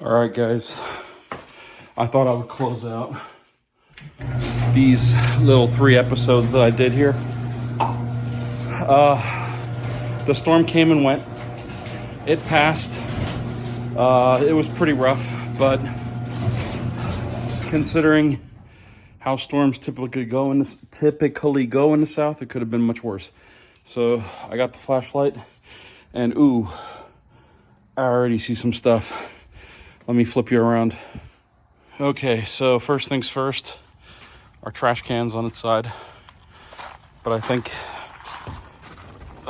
All right, guys, I thought I would close out these little 3 episodes that I did here. The storm came and went. It passed. It was pretty rough, but considering how storms typically go in the south, it could have been much worse. So I got the flashlight, and ooh, I already see some stuff. Let me flip you around. Okay, so first things first, our trash can's on its side, but I think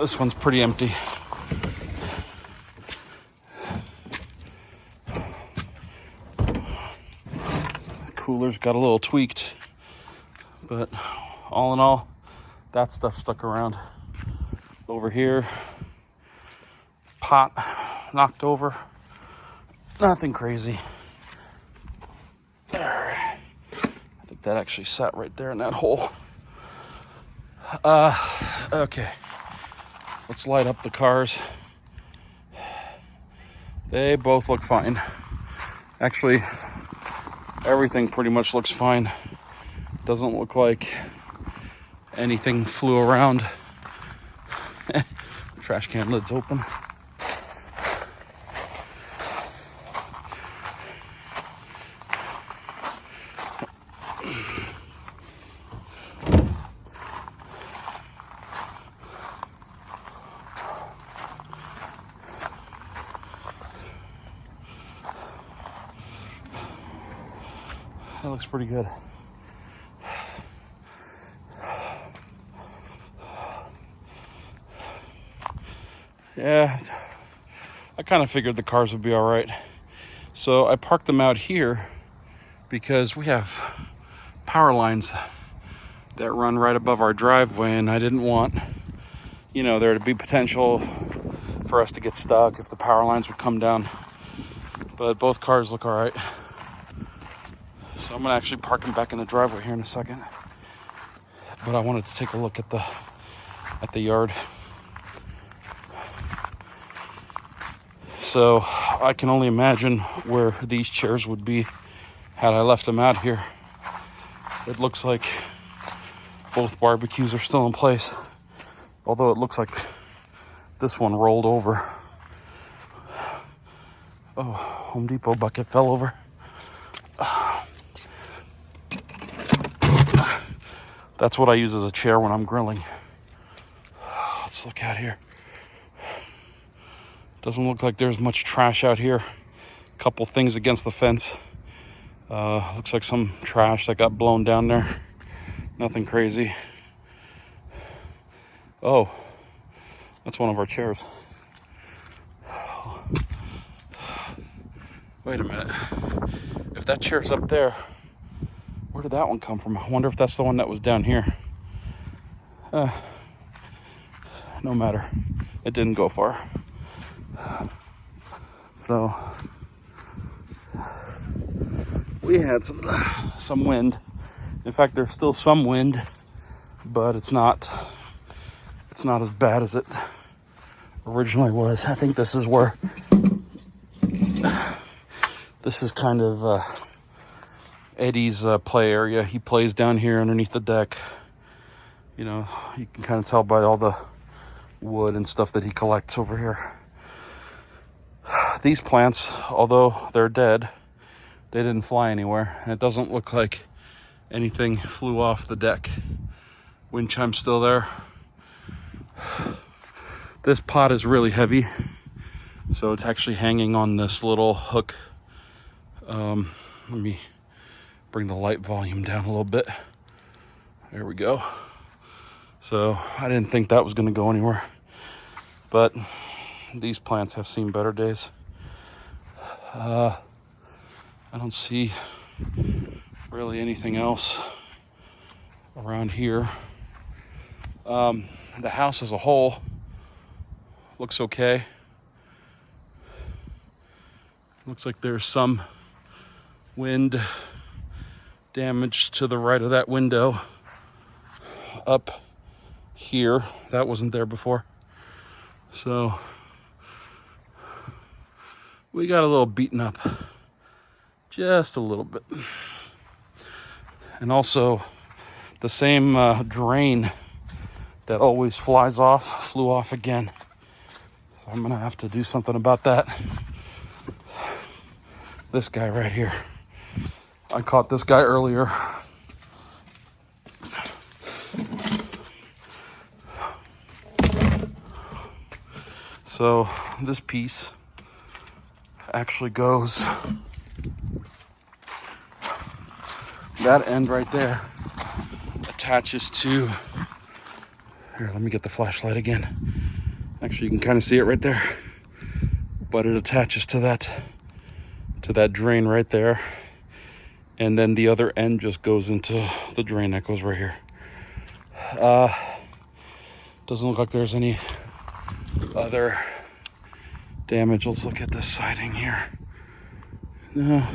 this one's pretty empty. The cooler's got a little tweaked, but all in all, that stuff stuck around. Over here, pot knocked over. Nothing crazy. I think that actually sat right there in that hole. Okay. Let's light up the cars. They both look fine. Actually, everything pretty much looks fine. Doesn't look like anything flew around. The trash can lid's open. That looks pretty good. Yeah, I kind of figured the cars would be all right. So I parked them out here because we have power lines that run right above our driveway, and I didn't want, there to be potential for us to get stuck if the power lines would come down. But both cars look all right. So I'm gonna actually park them back in the driveway here in a second. But I wanted to take a look at the yard. So I can only imagine where these chairs would be had I left them out here. It looks like both barbecues are still in place, although it looks like this one rolled over. Oh, Home Depot bucket fell over. That's what I use as a chair when I'm grilling. Let's look out here. Doesn't look like there's much trash out here. A couple things against the fence. Looks like some trash that got blown down there. Nothing crazy. Oh, that's one of our chairs. Wait a minute. If that chair's up there, where did that one come from? I wonder if that's the one that was down here. No matter. It didn't go far. So we had some wind. In fact, there's still some wind, but it's not as bad as it originally was. I think this is kind of Eddie's play area. He plays down here underneath the deck. You can kind of tell by all the wood and stuff that he collects over here. These plants, although they're dead, they didn't fly anywhere. And it doesn't look like anything flew off the deck. Wind chime's still there. This pot is really heavy, so it's actually hanging on this little hook. Let me bring the light volume down a little bit. There we go. So I didn't think that was going to go anywhere, but these plants have seen better days. I don't see really anything else around here. The house as a whole looks okay. Looks like there's some wind damage to the right of that window up here. That wasn't there before. So we got a little beaten up just a little bit. And also the same drain that always flies off flew off again. So I'm gonna have to do something about that. This guy right here. I caught this guy earlier. So this piece actually goes, that end right there attaches to, here, let me get the flashlight again. Actually, you can kind of see it right there, but it attaches to that drain right there. And then the other end just goes into the drain that goes right here. Doesn't look like there's any other damage. Let's look at this siding here. No,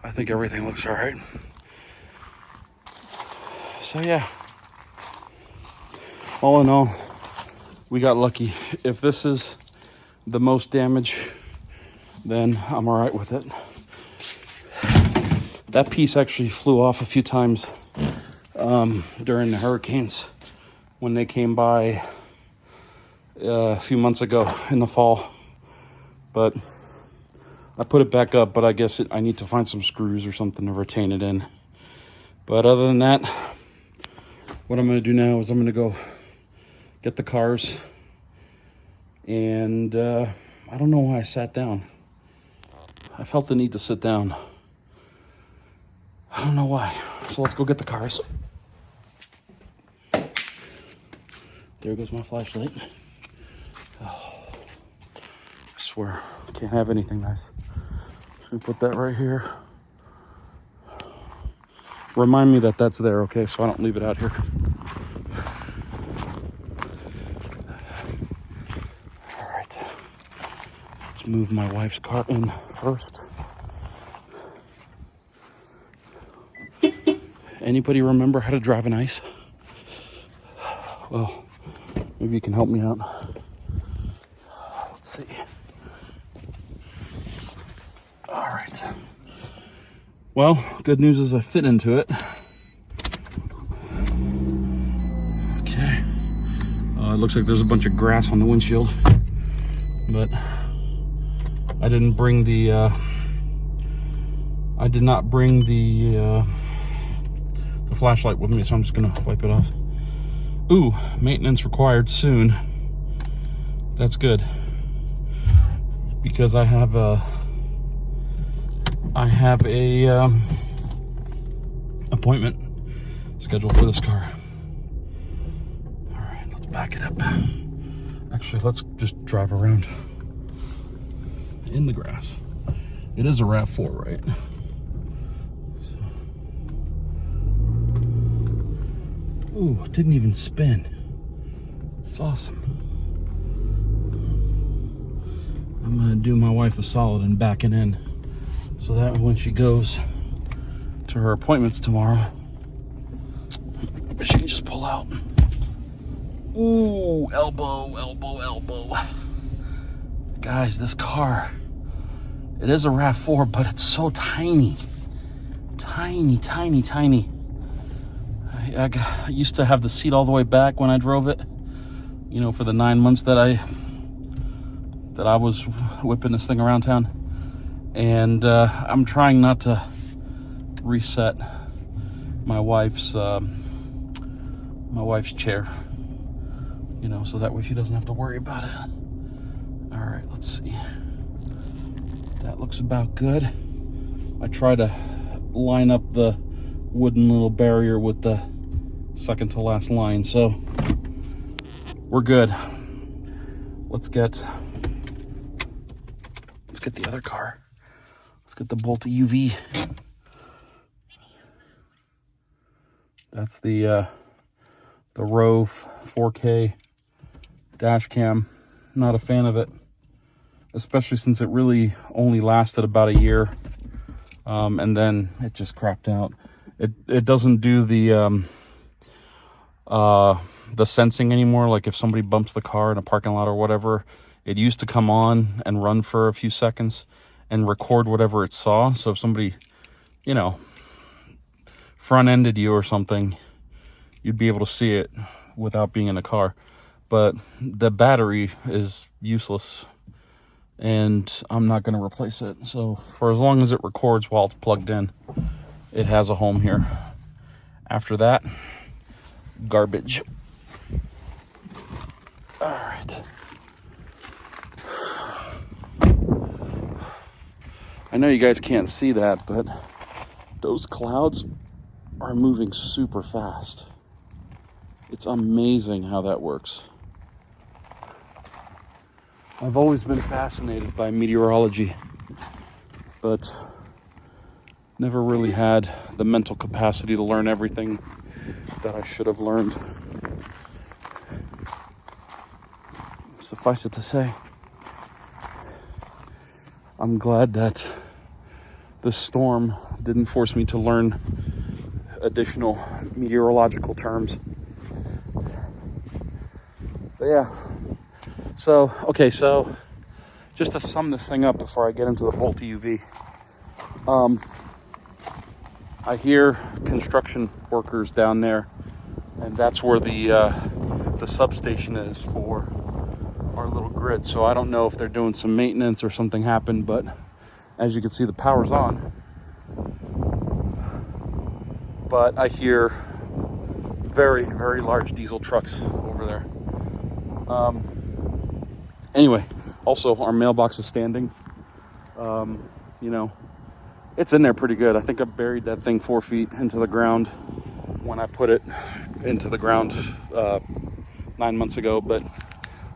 I think everything looks all right. So yeah, all in all, we got lucky. If this is the most damage, then I'm all right with it. That piece actually flew off a few times during the hurricanes when they came by a few months ago in the fall. But I put it back up, but I guess I need to find some screws or something to retain it in. But other than that, what I'm going to do now is I'm going to go get the cars. And I don't know why I sat down. I felt the need to sit down. I don't know why. So let's go get the cars. There goes my flashlight. Oh, I swear, I can't have anything nice. Just gonna put that right here. Remind me that that's there, okay? So I don't leave it out here. All right. Let's move my wife's car in first. Anybody remember how to drive an ice? Well, maybe you can help me out. Let's see. All right. Well, good news is I fit into it. Okay. It looks like there's a bunch of grass on the windshield, but I didn't bring the. I did not bring the flashlight with me, so I'm just gonna wipe it off. Ooh, maintenance required soon. That's good, because I have a appointment scheduled for this car. All right, let's back it up. Actually, let's just drive around in the grass. It is a RAV4, right? Ooh, it didn't even spin. It's awesome. I'm gonna do my wife a solid and back it in, so that when she goes to her appointments tomorrow, she can just pull out. Ooh, elbow, elbow, elbow. Guys, this car, it is a RAV4, but it's so tiny. Tiny, tiny, tiny. I used to have the seat all the way back when I drove it, you know, for the 9 months that I was whipping this thing around town. And I'm trying not to reset my wife's chair, you know, so that way she doesn't have to worry about it. All right, let's see. That looks about good. I try to line up the wooden little barrier with the second to last line, so we're good. Let's get the other car. Let's get the Bolt UV. That's the Rove 4K dash cam. Not a fan of it, especially since it really only lasted about a year, and then it just crapped out. It doesn't do the sensing anymore. Like if somebody bumps the car in a parking lot or whatever, it used to come on and run for a few seconds and record whatever it saw. So if somebody, you know, front-ended you or something, you'd be able to see it without being in a car. But the battery is useless, and I'm not going to replace it. So for as long as it records while it's plugged in, it has a home here. After that, garbage. All right. I know you guys can't see that, but those clouds are moving super fast. It's amazing how that works. I've always been fascinated by meteorology, but never really had the mental capacity to learn everything that I should have learned. Suffice it to say, I'm glad that the storm didn't force me to learn additional meteorological terms. But yeah, so just to sum this thing up before I get into the Bolty UV, I hear construction workers down there, and that's where the substation is for our little grid. So I don't know if they're doing some maintenance or something happened, but as you can see, the power's on. But I hear very, very large diesel trucks over there. Anyway, also our mailbox is standing. It's in there pretty good. I think I buried that thing 4 feet into the ground when I put it into the ground 9 months ago. But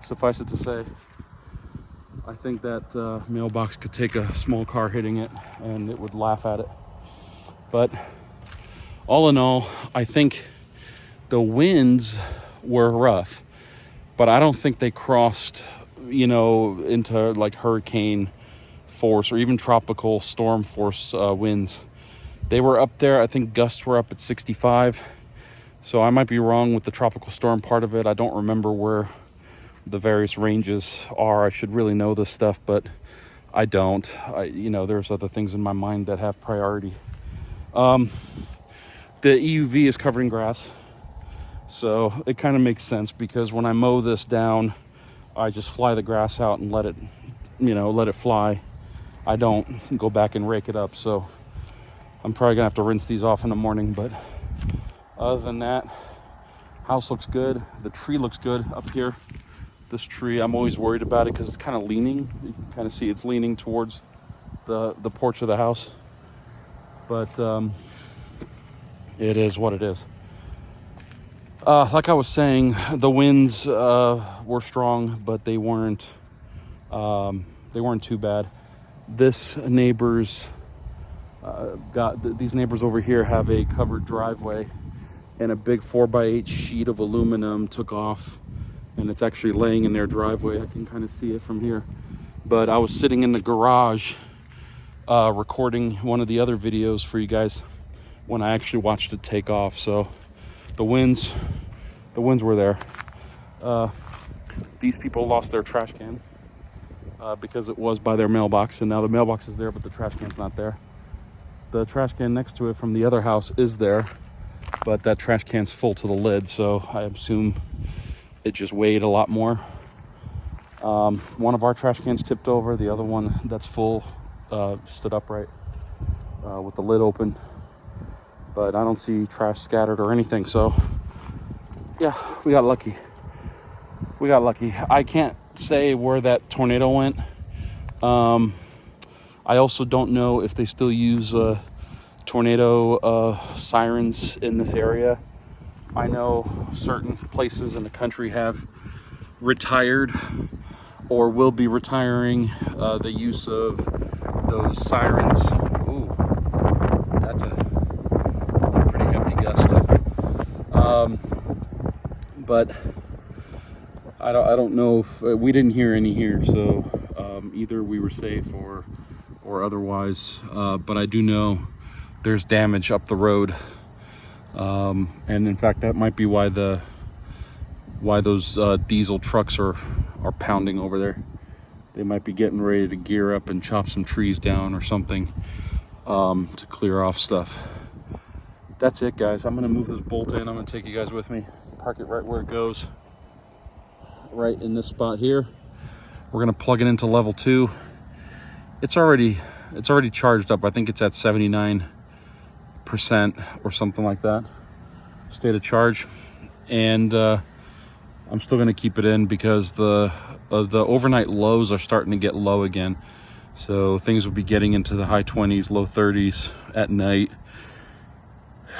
suffice it to say, I think that mailbox could take a small car hitting it and it would laugh at it. But all in all, I think the winds were rough, but I don't think they crossed, into like hurricane force or even tropical storm force winds. They were up there. I think gusts were up at 65. So I might be wrong with the tropical storm part of it. I don't remember where the various ranges are. I should really know this stuff, but I don't. There's other things in my mind that have priority. The EUV is covering grass, so it kind of makes sense, because when I mow this down, I just fly the grass out and let it fly. I don't go back and rake it up, so I'm probably gonna have to rinse these off in the morning. But other than that, house looks good. The tree looks good up here. This tree, I'm always worried about it because it's kind of leaning. You can kind of see it's leaning towards the porch of the house. But it is what it is. Like I was saying, the winds were strong, but they weren't too bad. These neighbors over here have a covered driveway, and a big 4x8 sheet of aluminum took off, and it's actually laying in their driveway. I can kind of see it from here. But I was sitting in the garage recording one of the other videos for you guys when I actually watched it take off. So the winds were there. These people lost their trash can because it was by their mailbox, and now the mailbox is there, but the trash can's not there. The trash can next to it from the other house is there, but that trash can's full to the lid, so I assume it just weighed a lot more. One of our trash cans tipped over. The other one that's full stood upright with the lid open, but I don't see trash scattered or anything. So yeah, we got lucky. I can't say where that tornado went. I also don't know if they still use tornado sirens in this area. I know certain places in the country have retired or will be retiring the use of those sirens. Ooh, that's a pretty hefty gust. But I don't know if we didn't hear any here, so either we were safe or otherwise. But I do know there's damage up the road, and in fact that might be why those diesel trucks are pounding over there. They might be getting ready to gear up and chop some trees down or something to clear off stuff. That's it, guys. I'm gonna move this bolt in. I'm gonna take you guys with me, park it right where it goes, right in this spot here. We're gonna plug it into level 2. It's already charged up. I think it's at 79% or something like that, state of charge. And I'm still gonna keep it in because the overnight lows are starting to get low again. So things will be getting into the high 20s, low 30s at night.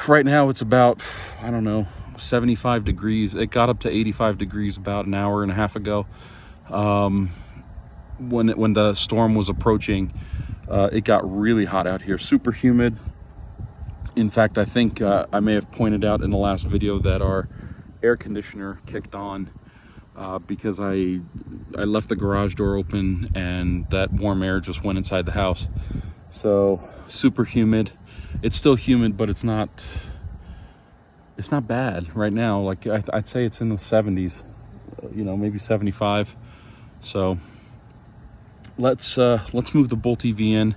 Right now it's about, I don't know, 75 degrees. It got up to 85 degrees about an hour and a half ago. When the storm was approaching, it got really hot out here, super humid. In fact, I think I may have pointed out in the last video that our air conditioner kicked on because I left the garage door open and that warm air just went inside the house. So super humid. It's still humid, but it's not bad right now. Like I'd say it's in the 70s, maybe 75. So let's move the Bolt EV in,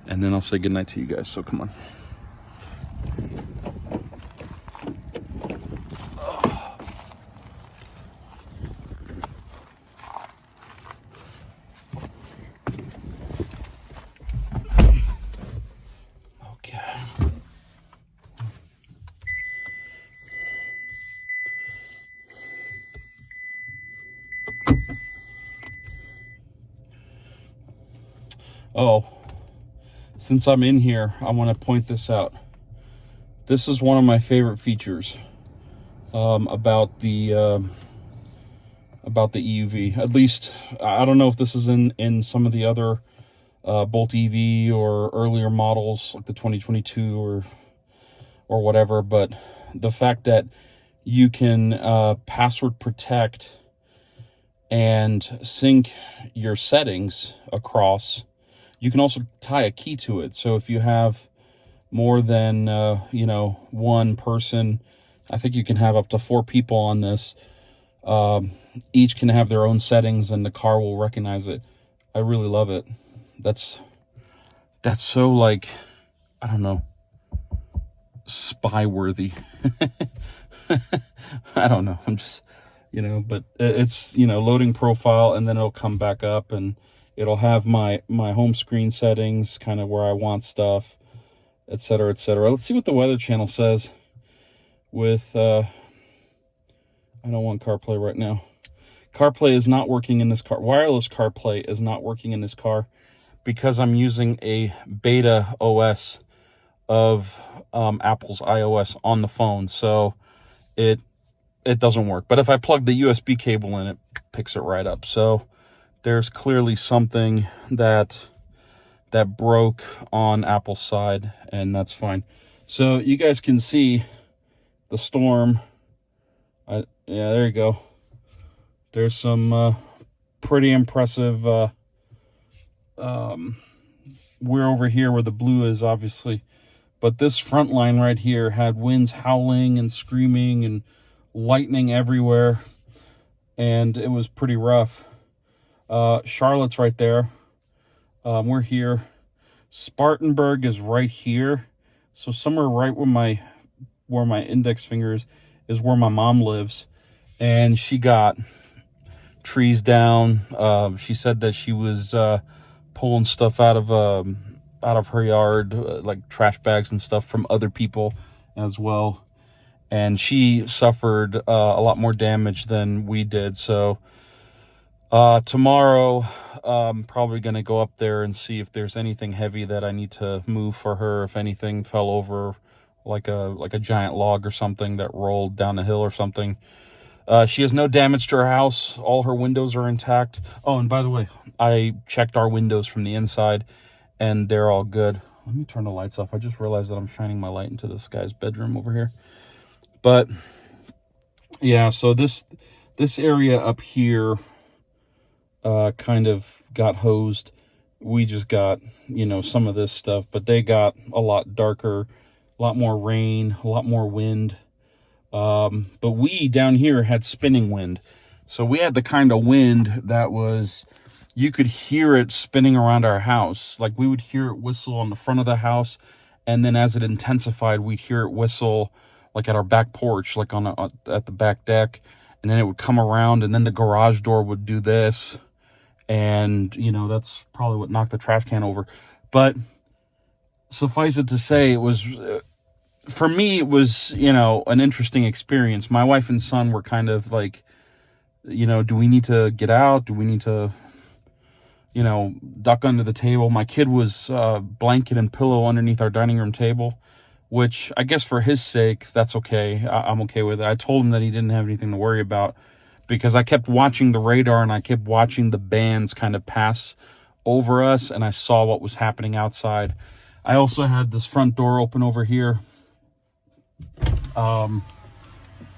and then I'll say goodnight to you guys. So come on. Oh, since I'm in here, I want to point this out. This is one of my favorite features about the EUV. At least, I don't know if this is in some of the other Bolt EV or earlier models, like the 2022 or whatever, but the fact that you can password protect and sync your settings across. You can also tie a key to it. So if you have more than, one person, I think you can have up to 4 people on this. Each can have their own settings and the car will recognize it. I really love it. That's so, like, I don't know, spy worthy. I don't know. I'm just, but it's, loading profile, and then it'll come back up and it'll have my home screen settings, kind of where I want stuff, etc., etc. Let's see what the Weather Channel says with, I don't want CarPlay right now. CarPlay is not working in this car. Wireless CarPlay is not working in this car because I'm using a beta OS of Apple's iOS on the phone. So it doesn't work. But if I plug the USB cable in, it picks it right up. So there's clearly something that broke on Apple's side, and that's fine. So you guys can see the storm. Yeah, there you go. There's some pretty impressive. We're over here where the blue is, obviously, but this front line right here had winds howling and screaming and lightning everywhere, and it was pretty rough. Charlotte's right there. We're here. Spartanburg is right here. So somewhere right where my index finger is where my mom lives, and she got trees down. She said that she was pulling stuff out of her yard, like trash bags and stuff from other people as well. And she suffered a lot more damage than we did. So tomorrow, I'm probably going to go up there and see if there's anything heavy that I need to move for her. If anything fell over, like a giant log or something that rolled down the hill or something. She has no damage to her house. All her windows are intact. Oh, and by the way, I checked our windows from the inside, and they're all good. Let me turn the lights off. I just realized that I'm shining my light into this guy's bedroom over here. But yeah, so this area up here kind of got hosed. We just got, some of this stuff, but they got a lot darker, a lot more rain, a lot more wind. But we down here had spinning wind. So we had the kind of wind that was you could hear it spinning around our house. Like we would hear it whistle on the front of the house, and then as it intensified, we'd hear it whistle like at our back porch, like at the back deck, and then it would come around, and then the garage door would do this, and that's probably what knocked the trash can over. But suffice it to say, it was for me, it was an interesting experience. My wife and son were kind of like, do we need to get out? Do we need to duck under the table? My kid was blanket and pillow underneath our dining room table, which I guess for his sake, that's okay. I'm okay with it. I told him that he didn't have anything to worry about because I kept watching the radar and I kept watching the bands kind of pass over us, and I saw what was happening outside. I also had this front door open over here,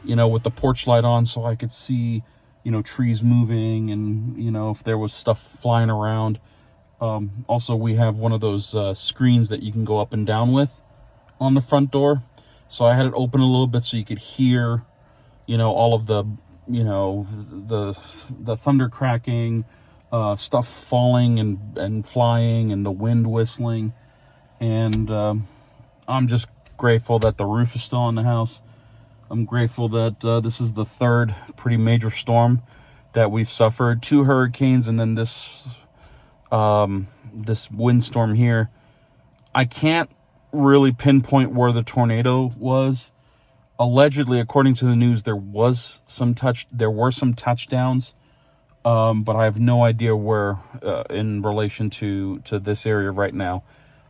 with the porch light on so I could see trees moving and if there was stuff flying around. Also, we have one of those screens that you can go up and down with on the front door, so I had it open a little bit so you could hear all of the the thunder cracking, stuff falling and flying, and the wind whistling. And I'm just grateful that the roof is still on the house. I'm grateful that this is the third pretty major storm that we've suffered. 2 hurricanes and then this windstorm here. I can't really pinpoint where the tornado was. Allegedly, according to the news, there were some touchdowns, but I have no idea where in relation to this area right now.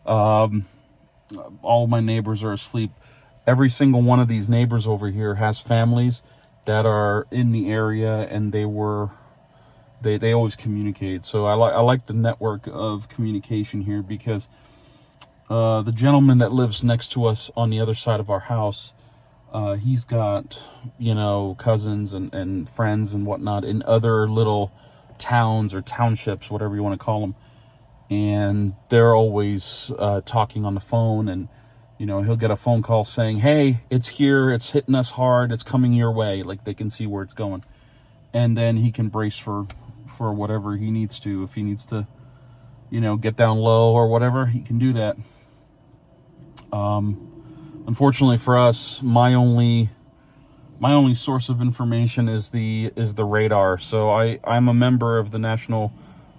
All my neighbors are asleep. Every single one of these neighbors over here has families that are in the area, and they always communicate. So I like the network of communication here, because the gentleman that lives next to us on the other side of our house, he's got cousins and friends and whatnot in other little towns or townships, whatever you want to call them, and they're always talking on the phone. And he'll get a phone call saying, hey, it's here, it's hitting us hard, it's coming your way. Like, they can see where it's going, and then he can brace for whatever he needs to. If he needs to get down low or whatever, he can do that. Unfortunately for us, my only source of information is the radar. So I'm a member of the National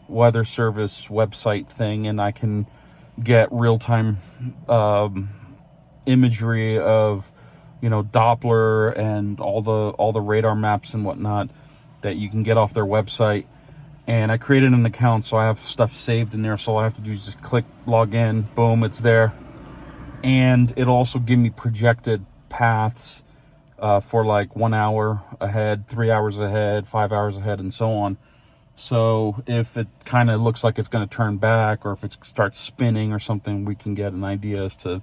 Weather Service website thing, and I can get real-time imagery of Doppler and all the radar maps and whatnot that you can get off their website. And I created an account, so I have stuff saved in there. So all I have to do is just click log in, boom, it's there. And it'll also give me projected paths for like 1 hour ahead, 3 hours ahead, 5 hours ahead, and so on. So if it kind of looks like it's going to turn back, or if it starts spinning or something, we can get an idea as to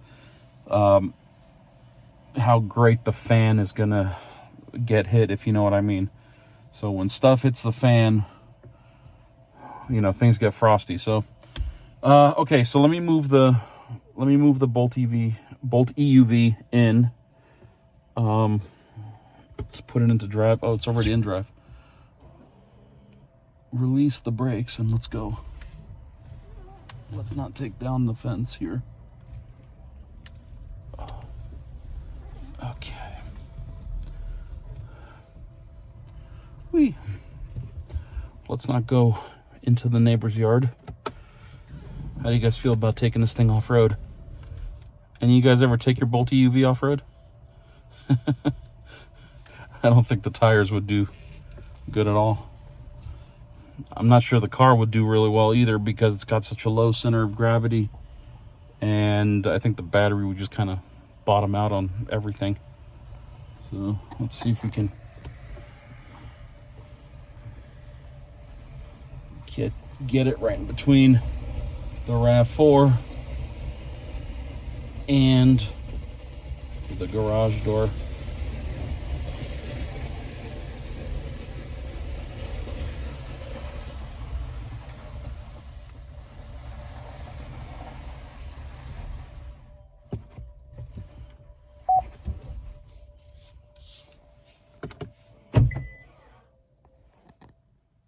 how great the fan is going to get hit, if you know what I mean. So when stuff hits the fan, things get frosty. So okay, so let me move the Bolt EUV in. Let's put it into drive. Oh, it's already in drive. Release the brakes and let's go. Let's not take down the fence here. Okay. Let's not go into the neighbor's yard. How do you guys feel about taking this thing off-road? Any of you guys ever take your Bolt EUV off-road? I don't think the tires would do good at all. I'm not sure the car would do really well either, because it's got such a low center of gravity, and I think the battery would just kind of bottom out on everything. So let's see if we can get it right in between the RAV4 and the garage door.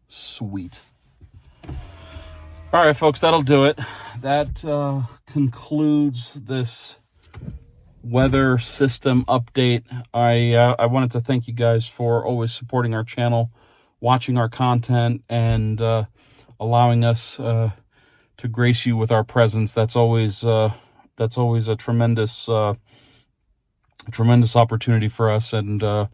Sweet. All right, folks, that'll do it. That concludes this weather system update. I wanted to thank you guys for always supporting our channel, watching our content, and allowing us to grace you with our presence. That's always a tremendous opportunity for us, and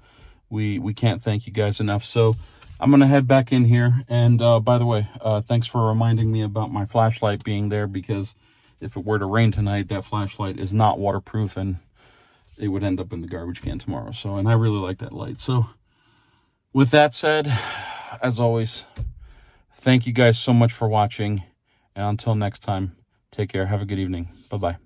we can't thank you guys enough. So I'm gonna head back in here, and by the way, thanks for reminding me about my flashlight being there, because if it were to rain tonight, that flashlight is not waterproof and it would end up in the garbage can tomorrow. So, and I really like that light. So with that said, as always, thank you guys so much for watching, and until next time, take care. Have a good evening. Bye-bye.